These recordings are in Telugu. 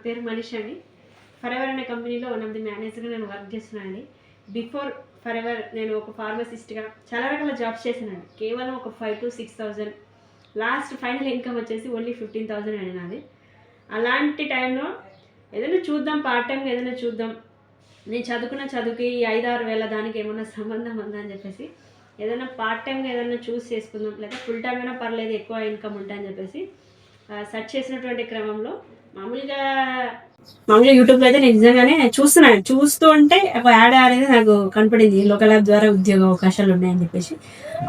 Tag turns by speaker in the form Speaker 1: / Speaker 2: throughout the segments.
Speaker 1: పేరు మనీష్ అండి. ఫరెవర్ అనే కంపెనీలో వన్ ఆఫ్ ది మేనేజర్గా నేను వర్క్ చేస్తున్నాను అండి. బిఫోర్ ఫరెవర్ నేను ఒక ఫార్మసిస్ట్గా చాలా రకాల జాబ్స్ చేశానండి. కేవలం ఒక 5,000 to 6,000 లాస్ట్ ఫైనల్ ఇన్కమ్ వచ్చేసి ఓన్లీ 15,000 అండి నాది. అలాంటి టైంలో ఏదైనా చూద్దాం, పార్ట్ టైంగా ఏదైనా చూద్దాం, నేను చదువుకున్న చదువుకి 5-6 వేల దానికి ఏమన్నా సంబంధం ఉందా అని చెప్పేసి ఏదైనా పార్ట్ టైంగా ఏదైనా చూస్ చేసుకుందాం, లేదా ఫుల్ టైం అయినా పర్లేదు ఎక్కువ ఇన్కమ్ ఉంటాయని చెప్పేసి సెర్చ్ చేసినటువంటి క్రమంలో మామూలుగా యూట్యూబ్లో అయితే నేను నిజంగానే చూస్తున్నాను. చూస్తూ ఉంటే ఒక యాడ్ అనేది నాకు కనపడింది, లోకల్ యాప్ ద్వారా ఉద్యోగ అవకాశాలు ఉన్నాయని చెప్పేసి.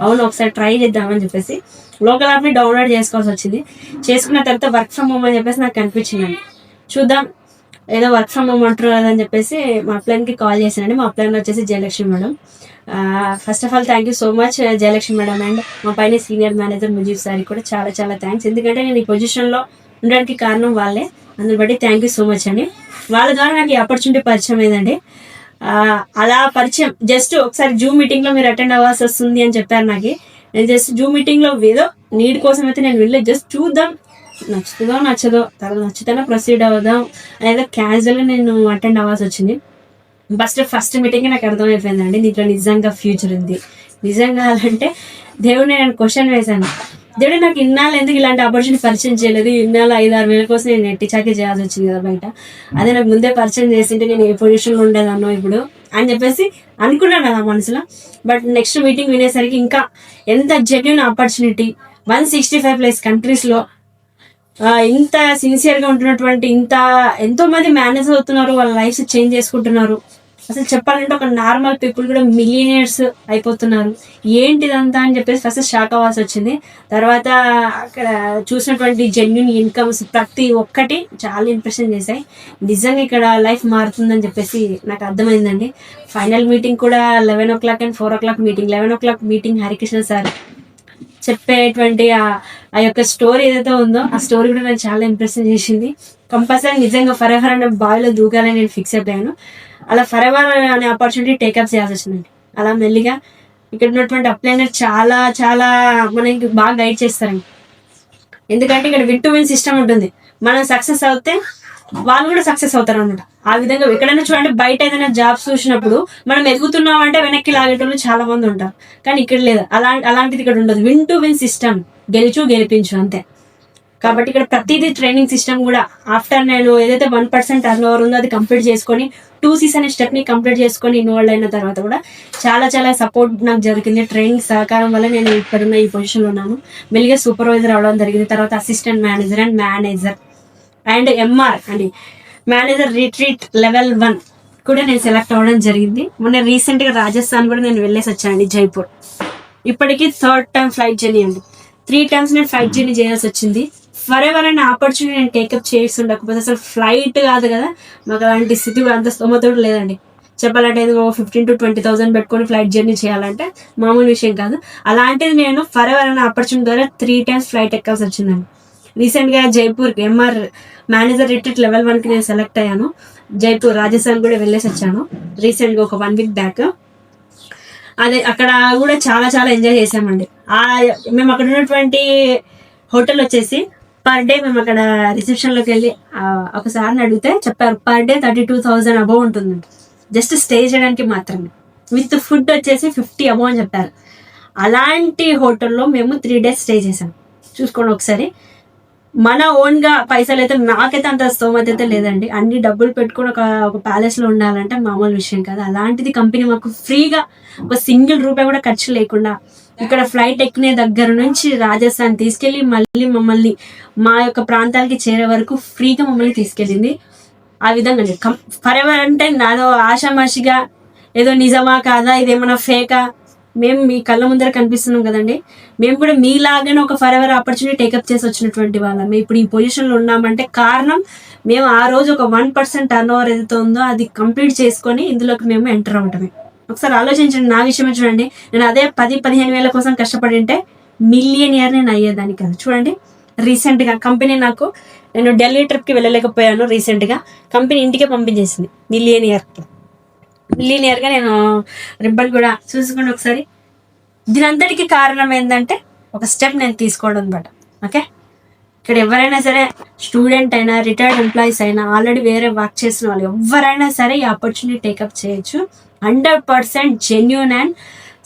Speaker 1: అవును, ఒకసారి ట్రై చేద్దామని చెప్పేసి లోకల్ యాప్ని డౌన్లోడ్ చేసుకోవాల్సి వచ్చింది. చేసుకున్న తర్వాత వర్క్ ఫ్రమ్ హోమ్ అని చెప్పేసి నాకు కనిపించిందండి. చూద్దాం, ఏదో వర్క్ ఫ్రమ్ హోమ్ అంటారు కదా అని చెప్పేసి మా అప్లైన్కి కాల్ చేశానండి. మా అప్లైన్ వచ్చేసి Jayalakshmi madam. First of all thank you so much Jayalakshmi madam and మా పైన సీనియర్ మేనేజర్ ముజీబ్ సార్కి కూడా చాలా చాలా థ్యాంక్స్. ఎందుకంటే నేను ఈ పొజిషన్లో ఉండడానికి కారణం వాళ్ళే. అందుని బట్టి థ్యాంక్ యూ సో మచ్ అండి. వాళ్ళ ద్వారా నాకు ఈ ఆపర్చునిటీ పరిచయం అయిందండి. అలా పరిచయం జస్ట్ ఒకసారి జూమ్ మీటింగ్లో మీరు అటెండ్ అవ్వాల్సి వస్తుంది అని చెప్పారు నాకు. నేను జస్ట్ జూమ్ మీటింగ్లో ఏదో నీడ్ కోసం అయితే నేను వెళ్ళలేదు. జస్ట్ చూద్దాం, నచ్చుతుందో నచ్చదో, తర్వాత నచ్చితేనే ప్రొసీడ్ అవుదాం అనేది క్యాజువల్గా నేను అటెండ్ అవ్వాల్సి వచ్చింది. ఫస్ట్ మీటింగ్ నాకు అర్థమైపోయిందండి, దీంట్లో నిజంగా ఫ్యూచర్ ఉంది. నిజంగా అంటే దేవుడిని నేను క్వశ్చన్ వేశాను, దేవుడు నాకు ఇన్నాళ్ళు ఎందుకు ఇలాంటి ఆపర్చునిటీ పరిచయం చేయలేదు? ఇన్నాళ్ళు 5-6 వేల కోసం నేను నెట్టి చాకీ చేయాల్సి వచ్చింది కదా బయట. అదే నాకు ముందే పరిచయం చేసింటే నేను ఏ పొజిషన్లో ఉండేదాన్నో ఇప్పుడు అని చెప్పేసి అనుకున్నాను నా మనసులో. బట్ నెక్స్ట్ మీటింగ్ వినేసరికి ఇంకా ఎంత జెన్యూన్ ఆపర్చునిటీ, 165+ కంట్రీస్లో ఇంత సిన్సియర్గా ఉంటున్నటువంటి ఎంతో మంది మేనేజర్ అవుతున్నారు, వాళ్ళ లైఫ్స్ చేంజ్ చేసుకుంటున్నారు. అసలు చెప్పాలంటే ఒక నార్మల్ పీపుల్ కూడా మిలియనియర్స్ అయిపోతున్నారు. ఏంటిదంతా అని చెప్పేసి ఫస్ట్ షాక్ అవ్వాల్సి వచ్చింది. తర్వాత అక్కడ చూసినటువంటి జెన్యూన్ ఇన్కమ్స్ ప్రతి ఒక్కటి చాలా ఇంప్రెషన్ చేశాయి. నిజంగా ఇక్కడ లైఫ్ మారుతుందని చెప్పేసి నాకు అర్థమైందండి. ఫైనల్ మీటింగ్ కూడా 11 o'clock and 4 o'clock meeting. 11 o'clock meeting Harikrishna sir చెప్పేటువంటి ఆ యొక్క స్టోరీ ఏదైతే ఉందో ఆ స్టోరీ కూడా నాకు చాలా ఇంప్రెషన్ చేసింది. కంపల్సరీ నిజంగా ఫరెవర్ అనే బావిలో దూకాలని నేను ఫిక్స్ అయిపోయాను. అలా ఫరెవర్ అనే ఆపర్చునిటీ టేకప్ చేయాల్సి వచ్చిందండి. అలా మెల్లిగా ఇక్కడ ఉన్నటువంటి అప్లైనర్ చాలా చాలా మనకి బాగా గైడ్ చేస్తారండి. ఎందుకంటే ఇక్కడ విన్ టు విన్ సిస్టమ్ ఉంటుంది. మనం సక్సెస్ అవుతే వాళ్ళు కూడా సక్సెస్ అవుతారు అనమాట. ఆ విధంగా ఎక్కడైనా చూడండి, బయట ఏదైనా జాబ్స్ చూసినప్పుడు మనం ఎదుగుతున్నాం అంటే వెనక్కి లాగేటోళ్ళు చాలా మంది ఉంటారు. కానీ ఇక్కడ లేదు, అలాంటిది ఇక్కడ ఉండదు. విన్ టు విన్ సిస్టమ్, గెలిపించు అంతే. కాబట్టి ఇక్కడ ప్రతిదీ ట్రైనింగ్ సిస్టమ్ కూడా. ఆఫ్టర్ నేను ఏదైతే 1% టర్న్ ఉందో అది కంప్లీట్ చేసుకొని 2Cs అనే స్టెప్ని కంప్లీట్ చేసుకొని ఇన్వాల్వ్ అయిన తర్వాత కూడా చాలా చాలా సపోర్ట్ నాకు జరిగింది. ట్రైనింగ్ సహకారం వల్ల నేను ఇక్కడున్న ఈ పొజిషన్లో ఉన్నాను. మెల్లిగా సూపర్వైజర్ అవడం జరిగింది. తర్వాత అసిస్టెంట్ మేనేజర్ అండ్ MR అండి, మేనేజర్ రిట్రీట్ లెవెల్ 1 కూడా నేను సెలెక్ట్ అవ్వడం జరిగింది. మొన్న రీసెంట్గా రాజస్థాన్ కూడా నేను వెళ్ళేసి వచ్చానండి, జైపూర్. ఇప్పటికీ 3rd time ఫ్లైట్ జర్నీ అండి. 3 times నేను ఫ్లైట్ జర్నీ చేయాల్సి వచ్చింది. ఫరెవర్ అనే ఆపర్చునిటీ నేను టేకప్ చేసి ఉండకపోతే అసలు ఫ్లైట్ కాదు కదా, మాకు అలాంటి స్థితి అంత స్తోమత లేదండి. చెప్పాలంటే ఇది 15,000 to 20,000 పెట్టుకొని ఫ్లైట్ జర్నీ చేయాలంటే మామూలు విషయం కాదు. అలాంటిది నేను ఫరెవర్ అనే ఆపర్చునిటీ ద్వారా 3 times ఫ్లైట్ ఎక్కాల్సి వచ్చిందండి. రీసెంట్గా జైపూర్కి MR మేనేజర్ రిట్రీట్ లెవెల్ 1కి నేను సెలెక్ట్ అయ్యాను. జైపూర్ రాజస్థాన్ కూడా వెళ్ళేసి వచ్చాను రీసెంట్గా ఒక 1 week బ్యాక్. అదే అక్కడ కూడా చాలా చాలా ఎంజాయ్ చేసామండి. మేము అక్కడ ఉన్నటువంటి హోటల్ వచ్చేసి పర్ డే, మేము అక్కడ రిసెప్షన్లోకి వెళ్ళి ఒకసారిని అడిగితే చెప్పారు పర్ డే 32,000 అబౌవ్ ఉంటుందండి, జస్ట్ స్టే చేయడానికి మాత్రమే. విత్ ఫుడ్ వచ్చేసి 50 అబౌవ్ అని చెప్పారు. అలాంటి హోటల్లో మేము 3 days స్టే చేసాం. చూసుకోండి ఒకసారి. మన ఓన్గా పైసలు అయితే, నాకైతే అంత స్తోమత అయితే లేదండి. అన్ని డబ్బులు పెట్టుకొని ఒక ప్యాలెస్లో ఉండాలంటే మామూలు విషయం కాదు. అలాంటిది కంపెనీ మాకు ఫ్రీగా ఒక సింగిల్ రూపాయి కూడా ఖర్చు లేకుండా ఇక్కడ ఫ్లైట్ ఎక్కిన దగ్గర నుంచి రాజస్థాన్ తీసుకెళ్ళి మళ్ళీ మమ్మల్ని మా యొక్క ప్రాంతాలకి చేరే వరకు ఫ్రీగా మమ్మల్ని తీసుకెళ్ళింది. ఆ విధంగా ఫరెవర్ అంటే నాదో ఆషామాషిగా ఏదో నిజమా కాదా, ఇదేమన్నా ఫేకా, మేము మీ కళ్ళ ముందర కనిపిస్తున్నాం కదండి. మేము కూడా మీలాగానే ఒక ఫరెవర్ ఆపర్చునిటీ టేకప్ చేసి వచ్చినటువంటి వాళ్ళం. మేము ఇప్పుడు ఈ పొజిషన్లో ఉన్నామంటే కారణం మేము ఆ రోజు ఒక 1% టర్న్ ఓవర్ ఏదైతే ఉందో అది కంప్లీట్ చేసుకొని ఇందులోకి మేము ఎంటర్ అవ్వటమే. ఒకసారి ఆలోచించండి, నా విషయమే చూడండి. నేను అదే 10-15 వేల కోసం కష్టపడి ఉంటే మిలియనియర్ నేను అయ్యేదాన్ని కాదు. చూడండి, రీసెంట్గా కంపెనీ నాకు, నేను ఢిల్లీ ట్రిప్కి వెళ్ళలేకపోయాను. రీసెంట్గా కంపెనీ ఇంటికే పంపించేసింది మిలియనియర్గా నేను రిబ్బన్ కూడా చూసుకోండి ఒకసారి. దీనంతటికి కారణం ఏంటంటే ఒక స్టెప్ నేను తీసుకోవడం అనమాట. ఓకే, ఇక్కడ ఎవరైనా సరే స్టూడెంట్ అయినా రిటైర్డ్ ఎంప్లాయీస్ అయినా ఆల్రెడీ వేరే వర్క్ చేసిన వాళ్ళు ఎవరైనా సరే ఈ ఆపర్చునిటీ టేకప్ చేయొచ్చు. 100% genuine and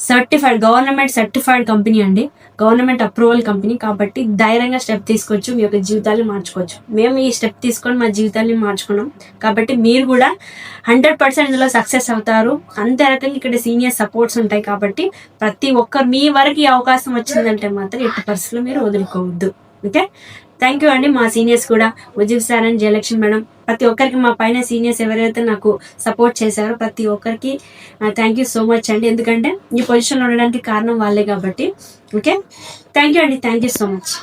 Speaker 1: certified, government certified company అండి, గవర్నమెంట్ అప్రూవల్ కంపెనీ. కాబట్టి ధైర్యంగా స్టెప్ తీసుకోవచ్చు, మీ యొక్క జీవితాన్ని మార్చుకోవచ్చు. మేము ఈ స్టెప్ తీసుకొని మా జీవితాన్ని మార్చుకున్నాం. కాబట్టి మీరు కూడా 100% ఇందులో సక్సెస్ అవుతారు. అంతే రకంగా ఇక్కడ సీనియర్ సపోర్ట్స్ ఉంటాయి. కాబట్టి ప్రతి ఒక్కరు మీ వరకు ఈ అవకాశం వచ్చిందంటే మాత్రం ఎట్టి పరిస్థితుల్లో మీరు వదులుకోవద్దు. ఓకే, థ్యాంక్ యూ అండి. మా సీనియర్స్ కూడా Mujeeb sir and Jayalakshmi madam, ప్రతి ఒక్కరికి మా పైన సీనియర్స్ ఎవరైతే నాకు సపోర్ట్ చేశారో ప్రతి ఒక్కరికి థ్యాంక్ యూ సో మచ్ అండి. ఎందుకంటే ఈ పొజిషన్లో ఉండడానికి కారణం వాళ్ళే కాబట్టి. ఓకే, థ్యాంక్ యూ అండి, థ్యాంక్ యూ సో మచ్.